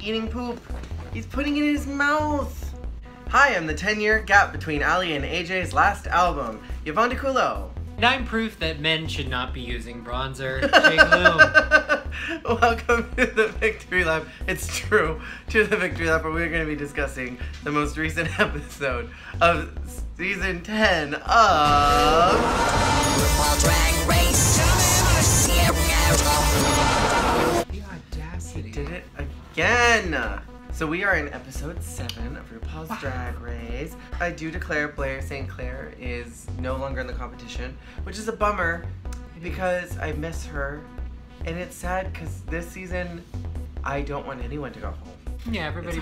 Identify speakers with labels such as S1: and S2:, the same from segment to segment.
S1: eating poop. He's putting it in his mouth. Hi, I'm the 10-year gap between Ali and AJ's last album, Yvonnedeculo.
S2: And I'm proof that men should not be using bronzer, Jgluum.
S1: Welcome to the Victory Lap. It's true, to the Victory Lap, where we're going to be discussing the most recent episode of Season 10 of
S3: RuPaul's Drag Race.
S2: The audacity.
S1: He did it again. So we are in episode 7 of RuPaul's Drag Race. I do declare Blair St. Clair is no longer in the competition, which is a bummer because I miss her. And it's sad because this season, I don't want anyone to go home.
S2: Yeah, everybody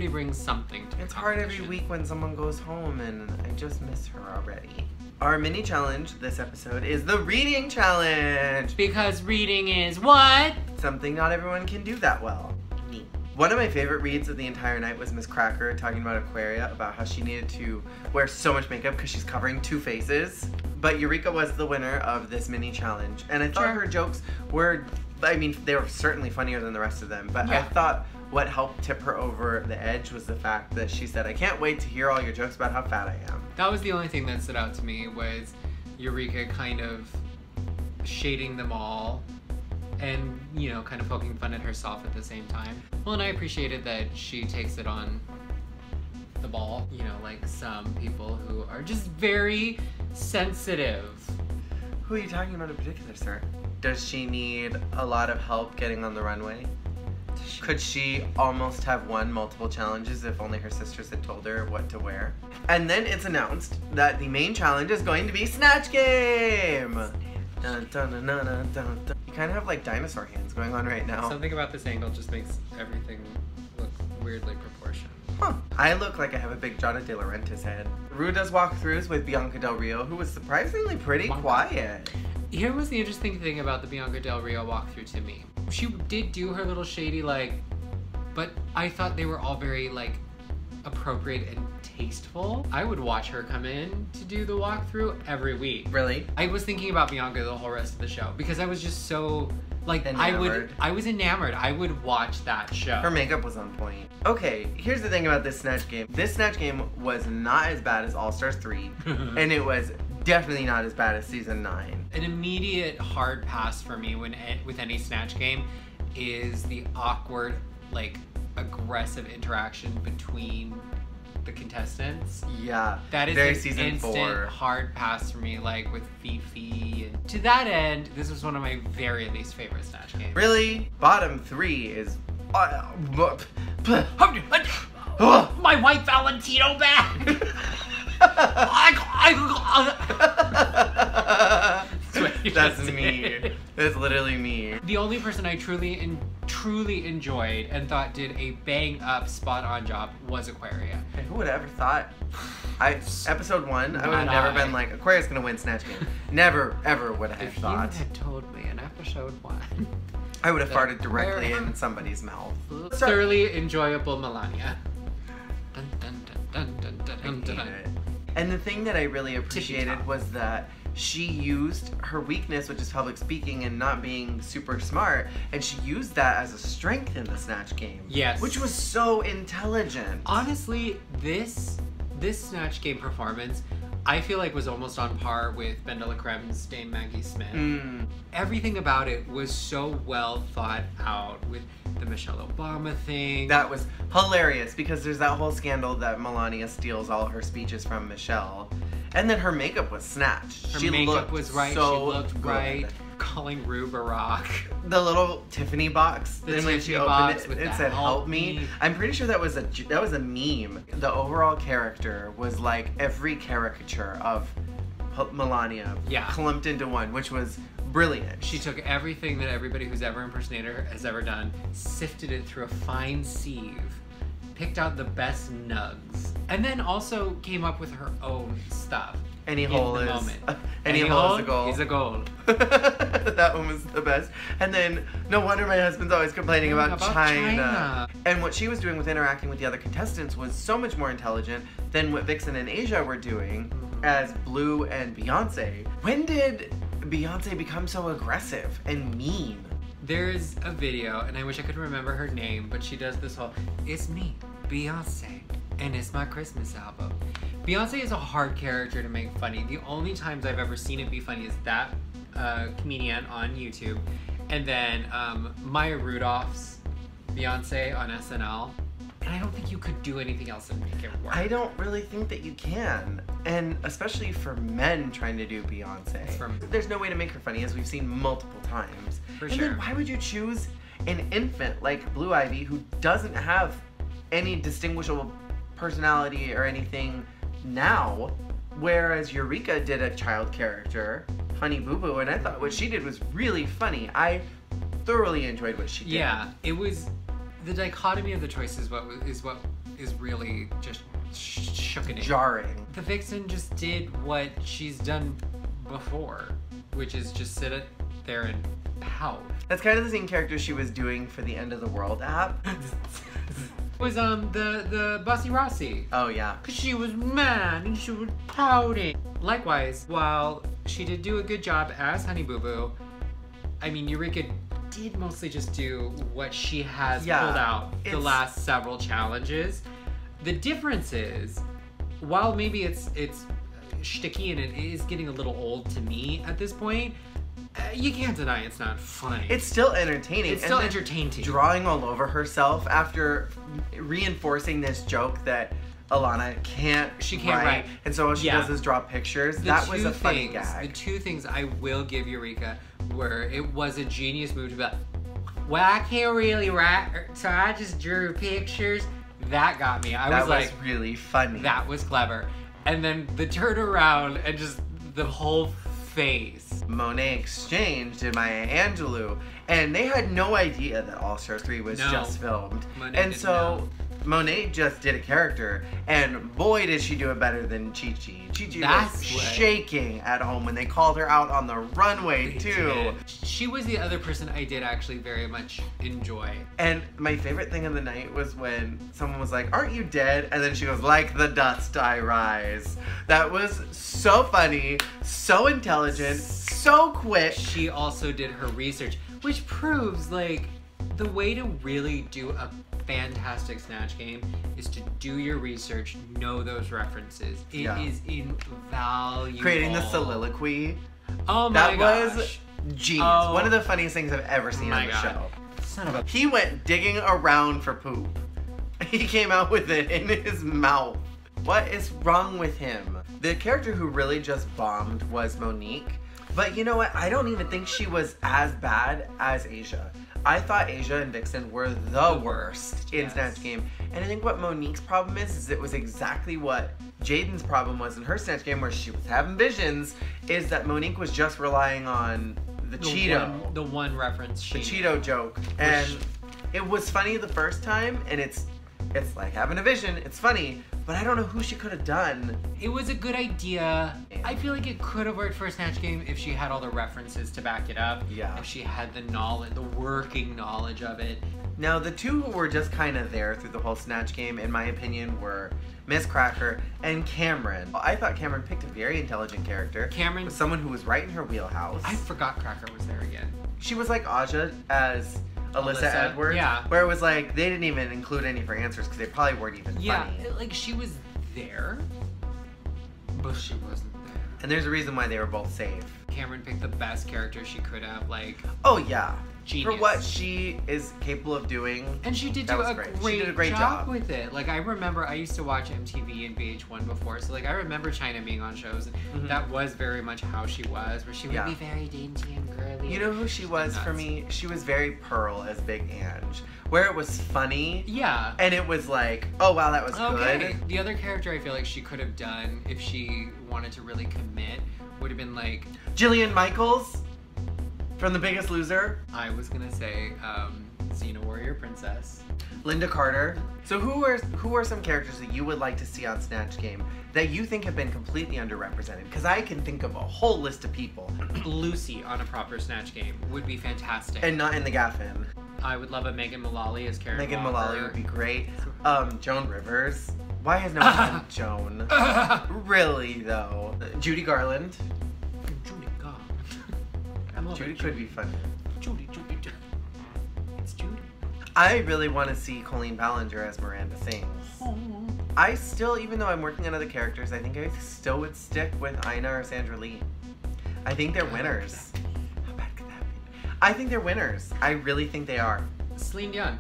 S2: brings something to the
S1: It's hard every
S2: competition.
S1: week when someone goes home, and I just miss her already. Our mini challenge this episode is the reading challenge.
S2: Because reading is what?
S1: Something not everyone can do that well. Me. One of my favorite reads of the entire night was Miss Cracker talking about Aquaria, about how she needed to wear so much makeup because she's covering 2 faces. But Eureka was the winner of this mini challenge. And I thought her jokes were, I mean, they were certainly funnier than the rest of them. But I thought what helped tip her over the edge was the fact that she said, I can't wait to hear all your jokes about how fat I am.
S2: That was the only thing that stood out to me, was Eureka kind of shading them all and, you know, kind of poking fun at herself at the same time. Well, and I appreciated that she takes it on the ball, you know, like some people who are just very sensitive.
S1: Who are you talking about in particular, sir? Does she need a lot of help getting on the runway? Could she almost have won multiple challenges if only her sisters had told her what to wear? And then it's announced that the main challenge is going to be Snatch Game! Dun, dun, dun, dun, dun, dun, dun. You kind of have like dinosaur hands going on right now.
S2: Something about this angle just makes everything look weirdly proportioned.
S1: Huh. I look like I have a big Jada De Laurentiis head. Ru does walkthroughs with Bianca Del Rio, who was surprisingly pretty quiet.
S2: Here was the interesting thing about the Bianca Del Rio walkthrough to me. She did do her little shady, like, but I thought they were all very, like, appropriate and tasteful. I would watch her come in to do the walkthrough every week.
S1: Really?
S2: I was thinking about Bianca the whole rest of the show because I was just so, like,
S1: Enamored.
S2: I was enamored. I would watch that show.
S1: Her makeup was on point. Okay, here's the thing about this Snatch Game. This Snatch Game was not as bad as All Stars 3, and it was definitely not as bad as Season 9.
S2: An immediate hard pass for me with any Snatch Game is the awkward, like, aggressive interaction between the contestants.
S1: Yeah,
S2: that is
S1: very
S2: an
S1: Season
S2: instant
S1: 4.
S2: hard pass for me, like with Fifi. And to that end, this was one of my very least favorite Snatch Games.
S1: Really? Bottom 3 is...
S2: My white Valentino bag!
S1: That's me. That's literally me.
S2: The only person I truly enjoyed and thought did a bang up spot on job was Aquaria.
S1: Who would have ever thought? Episode 1, I would have never been like, Aquaria's gonna win Snatch Game. Never, ever would have thought.
S2: If you had told me in episode 1,
S1: I would have farted directly in somebody's mouth.
S2: Thoroughly enjoyable Melania. Dun, dun, dun, dun, dun,
S1: I
S2: dun,
S1: hate
S2: dun.
S1: it. And the thing that I really appreciated was that she used her weakness, which is public speaking and not being super smart, and she used that as a strength in the Snatch Game.
S2: Yes.
S1: Which was so intelligent.
S2: Honestly, this Snatch Game performance, I feel like was almost on par with Ben de la Crème's Dame Maggie Smith. Everything about it was so well thought out with the Michelle Obama thing.
S1: That was hilarious because there's that whole scandal that Melania steals all her speeches from Michelle. And then her makeup was snatched.
S2: Her
S1: she
S2: makeup was right,
S1: so
S2: she looked
S1: good.
S2: Right. Calling Ru Barack.
S1: The little Tiffany box.
S2: The
S1: then when she
S2: Tiffany
S1: opened
S2: box
S1: it,
S2: with
S1: it
S2: the
S1: said
S2: help
S1: "Help me."
S2: me.
S1: I'm pretty sure that was a meme. The overall character was like every caricature of Melania clumped into one, which was brilliant.
S2: She took everything that everybody who's ever impersonated her has ever done, sifted it through a fine sieve, picked out the best nugs, and then also came up with her own stuff.
S1: Any hole is a goal.
S2: Is a goal.
S1: That one was the best. And then, no wonder my husband's always complaining about China. And what she was doing with interacting with the other contestants was so much more intelligent than what Vixen and Asia were doing as Blue and Beyonce. When did Beyonce become so aggressive and mean?
S2: There's a video, and I wish I could remember her name, but she does this whole, it's me, Beyonce, and it's my Christmas album. Beyonce is a hard character to make funny. The only times I've ever seen it be funny is that comedian on YouTube, and then Maya Rudolph's Beyonce on SNL. And I don't think you could do anything else and make it work.
S1: I don't really think that you can. And especially for men trying to do Beyonce. There's no way to make her funny, as we've seen multiple times.
S2: For
S1: and
S2: sure.
S1: then why would you choose an infant like Blue Ivy who doesn't have any distinguishable personality or anything now? Whereas Eureka did a child character, Honey Boo Boo, and I thought what she did was really funny. I thoroughly enjoyed what she did.
S2: Yeah, it was... The dichotomy of the choices is what is really just shooking it.
S1: Jarring.
S2: The Vixen just did what she's done before, which is just sit there and pout.
S1: That's kind of the same character she was doing for the End of the World app.
S2: Was the Bossy Rossi.
S1: Oh yeah.
S2: Cause she was mad and she was pouting. Likewise, while she did do a good job as Honey Boo Boo, I mean Eureka did mostly just do what she has pulled out the last several challenges. The difference is, while maybe it's shticky and it is getting a little old to me at this point, you can't deny it's not funny.
S1: It's still entertaining.
S2: It's still entertaining.
S1: Drawing all over herself after reinforcing this joke that Alana can't write. And so all she does is draw pictures. That was a funny gag.
S2: The two things I will give Eureka were it was a genius move to be like, well, I can't really write, so I just drew pictures. That got me.
S1: That was really funny.
S2: That was clever. And then the turn around and just the whole face.
S1: Monet Exchange did Maya Angelou, and they had no idea that All Star 3 was just filmed. Monet just did a character, and boy did she do it better than Chi-Chi. Chi-Chi was shaking at home when they called her out on the runway too.
S2: She was the other person I did actually very much enjoy.
S1: And my favorite thing of the night was when someone was like, "Aren't you dead?" And then she goes, "Like the dust I rise." That was so funny, so intelligent, so quick.
S2: She also did her research, which proves like the way to really do a fantastic Snatch game is to do your research, know those references. It is invaluable.
S1: Creating the soliloquy.
S2: Oh my gosh.
S1: That was genius. One of the funniest things I've ever seen on the show.
S2: Son of a...
S1: He went digging around for poop. He came out with it in his mouth. What is wrong with him? The character who really just bombed was Monique. But you know what? I don't even think she was as bad as Asia. I thought Asia and Vixen were the worst in Snatch Game. And I think what Monique's problem is it was exactly what Jaden's problem was in her Snatch Game, where she was having visions, is that Monique was just relying on the Cheeto.
S2: The one reference she
S1: The Cheeto joke. And it was funny the first time, and it's like having a vision. It's funny, but I don't know who she could have done.
S2: It was a good idea. I feel like it could have worked for a Snatch Game if she had all the references to back it up.
S1: Yeah.
S2: If she had the knowledge, the working knowledge of it.
S1: Now, the two who were just kind of there through the whole Snatch Game, in my opinion, were Miss Cracker and Cameron. I thought Cameron picked a very intelligent character.
S2: Cameron
S1: was someone who was right in her wheelhouse.
S2: I forgot Cracker was there again.
S1: She was like Aja as Alyssa Edwards.
S2: Yeah.
S1: Where it was like, they didn't even include any of her answers because they probably weren't even funny.
S2: Yeah, like she was there, but she wasn't there.
S1: And there's a reason why they were both safe.
S2: Cameron picked the best character she could have, like...
S1: Oh, yeah.
S2: Genius.
S1: For what she is capable of doing.
S2: And she did do a great job with it. Like, I remember I used to watch MTV and VH1 before, so like I remember China being on shows, and that was very much how she was, where she would be very dainty and girly.
S1: You know who she was for me? She was very Pearl as Big Ange, where it was funny.
S2: Yeah.
S1: And it was like, oh wow, that was good.
S2: The other character I feel like she could have done if she wanted to really commit would have been like...
S1: Jillian Michaels from The Biggest Loser.
S2: I was gonna say Xena Warrior Princess.
S1: Linda Carter. So who are some characters that you would like to see on Snatch Game that you think have been completely underrepresented? Because I can think of a whole list of people.
S2: Lucy on a proper Snatch Game would be fantastic.
S1: And not in the Gaffin.
S2: I would love a Megan Mullally as Karen
S1: Megan
S2: Walker.
S1: Mullally would be great. Joan Rivers. Why has no one done Joan? Really though. Judy Garland.
S2: Judy Garland.
S1: Judy could be funny.
S2: Judy.
S1: I really want to see Colleen Ballinger as Miranda sings. I still, even though I'm working on other characters, I think I still would stick with Ina or Sandra Lee. I think they're winners. How bad could that be? I think they're winners. I really think they are.
S2: Celine Dion.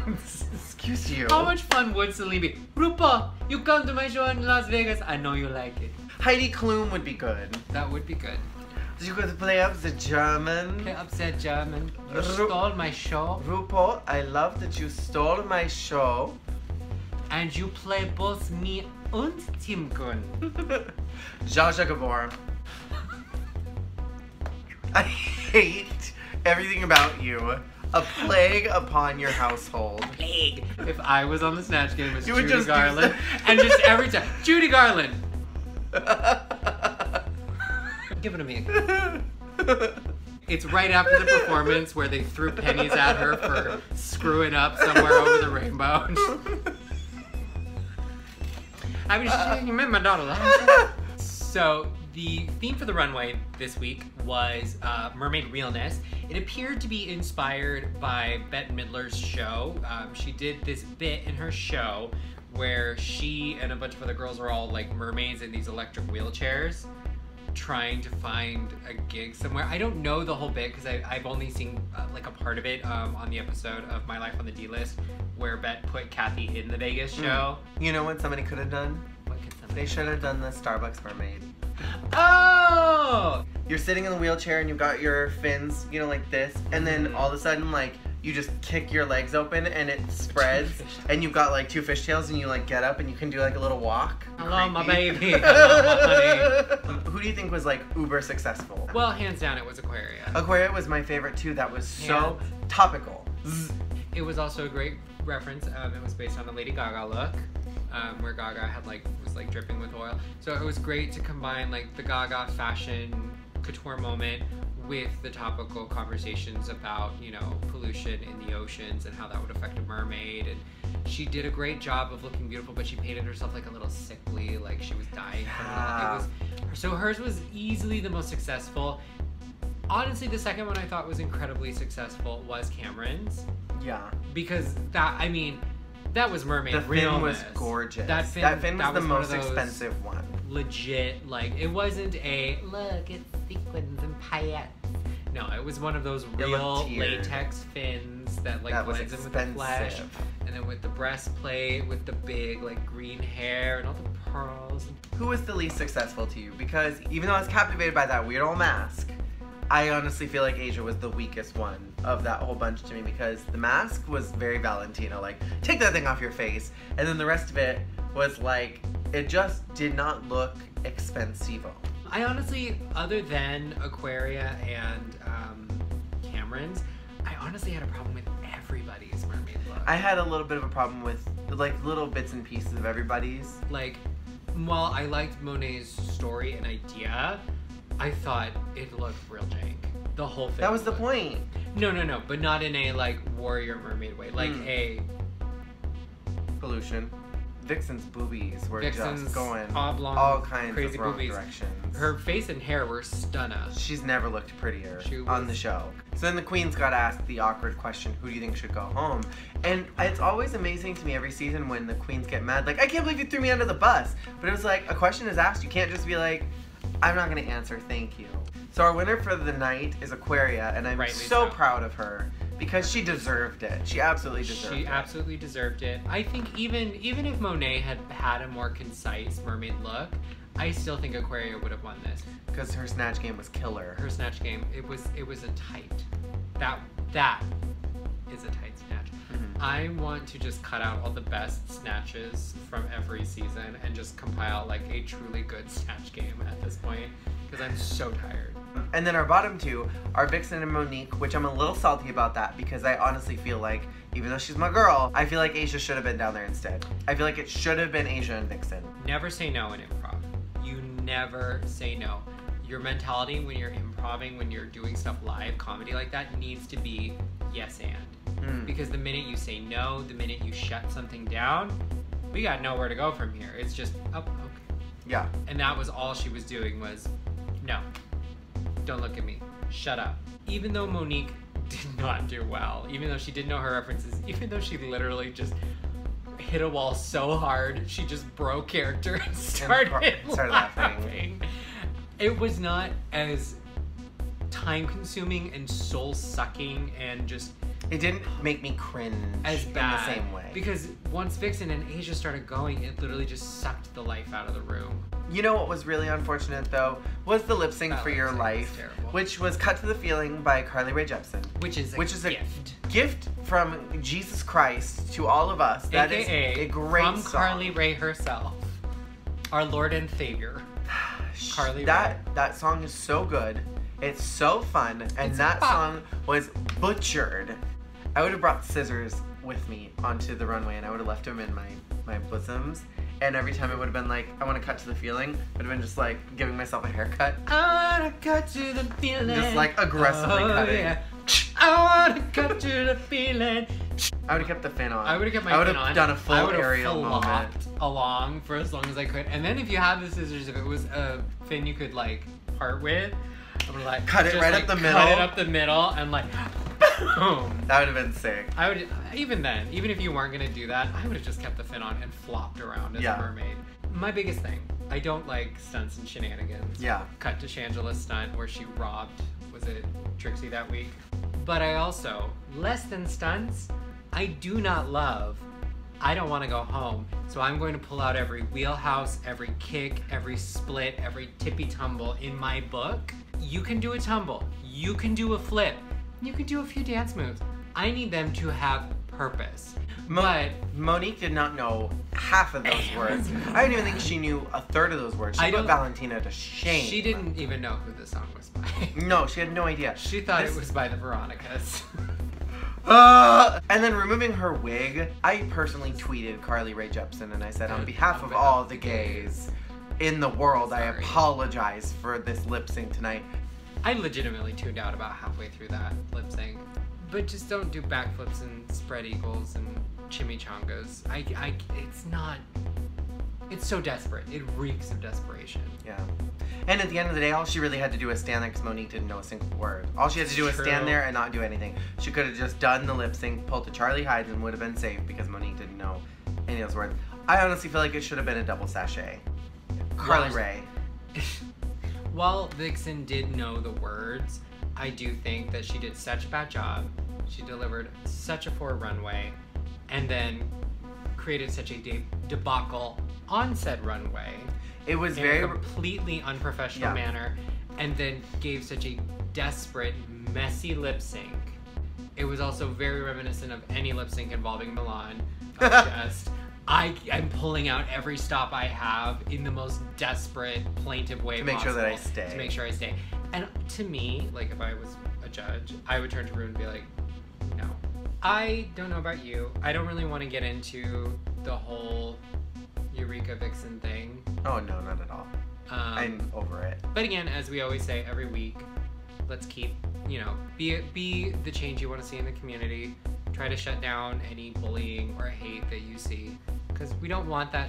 S1: Excuse you.
S2: How much fun would Celine be? RuPaul, you come to my show in Las Vegas. I know you like it.
S1: Heidi Klum would be good.
S2: That would be good.
S1: You could play up the German.
S2: Play up the German. You stole my show.
S1: RuPaul, I love that you stole my show.
S2: And you play both me and Tim Gunn.
S1: Zsa Zsa Gabor. I hate everything about you. A plague upon your household.
S2: Plague. If I was on the Snatch Game as
S1: You would
S2: Judy
S1: just
S2: Garland, and just every time, Judy Garland. Give it to me. It's right after the performance where they threw pennies at her for screwing up somewhere over the rainbow. I was just you made my daughter laugh. So the theme for the runway this week was Mermaid Realness. It appeared to be inspired by Bette Midler's show. She did this bit in her show where she and a bunch of other girls are all like mermaids in these electric wheelchairs trying to find a gig somewhere. I don't know the whole bit because I've only seen like a part of it on the episode of My Life on the D-List where Bette put Kathy in the Vegas show.
S1: You know what somebody could have done?
S2: What could somebody
S1: They should have done the Starbucks mermaid.
S2: Oh!
S1: You're sitting in the wheelchair and you've got your fins, you know, like this, and then all of a sudden, like, you just kick your legs open and it spreads, and you've got like 2 fishtails, and you like get up and you can do like a little walk.
S2: Hello, my baby. Hello, my honey.
S1: Who do you think was like uber successful?
S2: Well, hands down, it was Aquaria.
S1: Aquaria was my favorite too. That was so topical.
S2: It was also a great reference. It was based on a Lady Gaga look, where Gaga had was dripping with oil. So it was great to combine like the Gaga fashion couture moment with the topical conversations about, you know, pollution in the oceans and how that would affect a mermaid. And she did a great job of looking beautiful, but she painted herself like a little sickly, like she was dying from it. So hers was easily the most successful. Honestly, the second one I thought was incredibly successful was Cameron's.
S1: Yeah.
S2: Because that was Mermaid Realness.
S1: The fin was gorgeous. That fin was the most expensive one.
S2: Legit, like, it wasn't a, look, it's sequins and paillettes. No, it was one of those real latex fins that, like, blends in with the flesh. And then with the breastplate, with the big, like, green hair and all the pearls.
S1: Who was the least successful to you? Because even though I was captivated by that weird old mask, I honestly feel like Asia was the weakest one of that whole bunch to me, because the mask was very Valentino, like, take that thing off your face. And then the rest of it was like, it just did not look expensivo.
S2: I honestly, other than Aquaria and Cameron's, I honestly had a problem with everybody's mermaid look.
S1: I had a little bit of a problem with, like, little bits and pieces of everybody's.
S2: Like, while I liked Monet's story and idea, I thought it looked real jank. The whole thing.
S1: That was the point.
S2: No, but not in a, like, warrior mermaid way. Like a...
S1: Pollution. Vixen's boobies were
S2: Vixen's
S1: just going
S2: oblong,
S1: all kinds
S2: crazy
S1: of wrong
S2: boobies.
S1: directions.
S2: Her face and hair were stunning.
S1: She's never looked prettier on the show. So then the queens got asked the awkward question, who do you think should go home? And it's always amazing to me every season when the queens get mad, like, I can't believe you threw me under the bus. But it was like, a question is asked, you can't just be like, I'm not gonna answer, thank you. So our winner for the night is Aquaria, and I'm so proud of her because she deserved it. She absolutely deserved it.
S2: She absolutely deserved it. I think even if Monet had had a more concise mermaid look, I still think Aquaria would have won this.
S1: Because her snatch game was killer.
S2: Her snatch game, it was a tight. That is a tight snatch. Mm-hmm. I want to just cut out all the best snatches from every season and just compile like a truly good snatch game at this point, because I'm so tired.
S1: And then our bottom two are Vixen and Monique, which I'm a little salty about that because I honestly feel like, even though she's my girl, I feel like Asia should have been down there instead. I feel like it should have been Asia and Vixen.
S2: Never say no in improv. You never say no. Your mentality when you're improving, when you're doing stuff live, comedy like that, needs to be yes and. Because the minute you say no, the minute you shut something down, we got nowhere to go from here. It's just, oh, okay.
S1: Yeah.
S2: And that was all she was doing was, no. Don't look at me. Shut up. Even though Monique did not do well. Even though she didn't know her references, even though she literally just hit a wall so hard, she just broke character and started laughing. It was not as time-consuming and soul-sucking and just...
S1: It didn't make me cringe
S2: as bad,
S1: in the same way.
S2: Because once Vixen and Asia started going, it literally just sucked the life out of the room.
S1: You know what was really unfortunate, though? Was the lip sync for Your Life, which was Cut to the Feeling by Carly Rae Jepsen.
S2: Which is a
S1: gift from Jesus Christ to all of us. That is a great
S2: from
S1: song.
S2: Carly Rae herself. Our Lord and Savior. Carly Rae.
S1: That song is so good. It's so fun. And that song was butchered. I would have brought scissors with me onto the runway and I would have left them in my bosoms. And every time it would have been like, I want to cut to the feeling, it would have been just like giving myself a haircut.
S2: I want to cut to the feeling.
S1: Just like aggressively cutting.
S2: Yeah. I want to cut to the feeling.
S1: I would have kept the fin on.
S2: I would have kept my fin on.
S1: I would have done a full aerial moment.
S2: Along for as long as I could. And then if you had the scissors, if it was a fin you could like part with, I would like
S1: cut it right up the middle.
S2: Cut it up the middle and like boom.
S1: That would have been sick.
S2: I would even if you weren't gonna do that, I would have just kept the fin on and flopped around as a mermaid. My biggest thing, I don't like stunts and shenanigans.
S1: Yeah.
S2: Cut to Shangela's stunt where she robbed, was it Trixie that week? But I also, less than stunts, I do not love I don't want to go home, so I'm going to pull out every wheelhouse, every kick, every split, every tippy tumble in my book. You can do a tumble, you can do a flip, you can do a few dance moves. I need them to have purpose. But
S1: Monique did not know half of those words. I don't even think she knew a third of those words. She put Valentina to shame.
S2: She didn't even know who the song was by.
S1: No, she had no idea.
S2: She thought it was by the Veronicas.
S1: And then removing her wig, I personally tweeted Carly Rae Jepsen and I said, on behalf of all the gays in the world, I apologize for this lip sync tonight.
S2: I legitimately tuned out about halfway through that lip sync. But just don't do backflips and spread eagles and chimichangas. It's so desperate. It reeks of desperation.
S1: Yeah. And at the end of the day, all she really had to do was stand there because Monique didn't know a single word. All she had to do was stand there and not do anything. She could have just done the lip sync, pulled to Charlie Hyde, and would have been safe because Monique didn't know any of those words. I honestly feel like it should have been a double sachet. Carly Rae.
S2: While Vixen did know the words, I do think that she did such a bad job. She delivered such a poor runway and then created such a debacle on said runway.
S1: It was
S2: in a completely unprofessional manner, and then gave such a desperate, messy lip sync. It was also very reminiscent of any lip sync involving Milan. I'm pulling out every stop I have in the most desperate, plaintive way possible.
S1: To make sure that I stay.
S2: To make sure I stay. And to me, like if I was a judge, I would turn to Ru and be like, no. I don't know about you. I don't really want to get into the whole Eureka Vixen thing.
S1: Oh no, not at all. I'm over it.
S2: But again, as we always say every week, let's keep, be the change you want to see in the community. Try to shut down any bullying or hate that you see, because we don't want that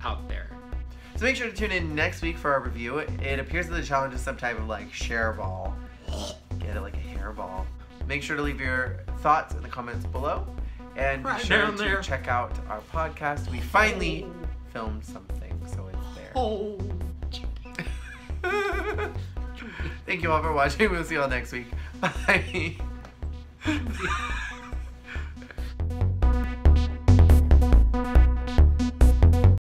S2: out there.
S1: So make sure to tune in next week for our review. It appears that the challenge is some type of like share ball. Get it like a hairball. Make sure to leave your thoughts in the comments below. And be sure to check out our podcast. We finally filmed something, so it's there.
S2: Oh.
S1: Thank you all for watching. We'll see you all next week. Bye.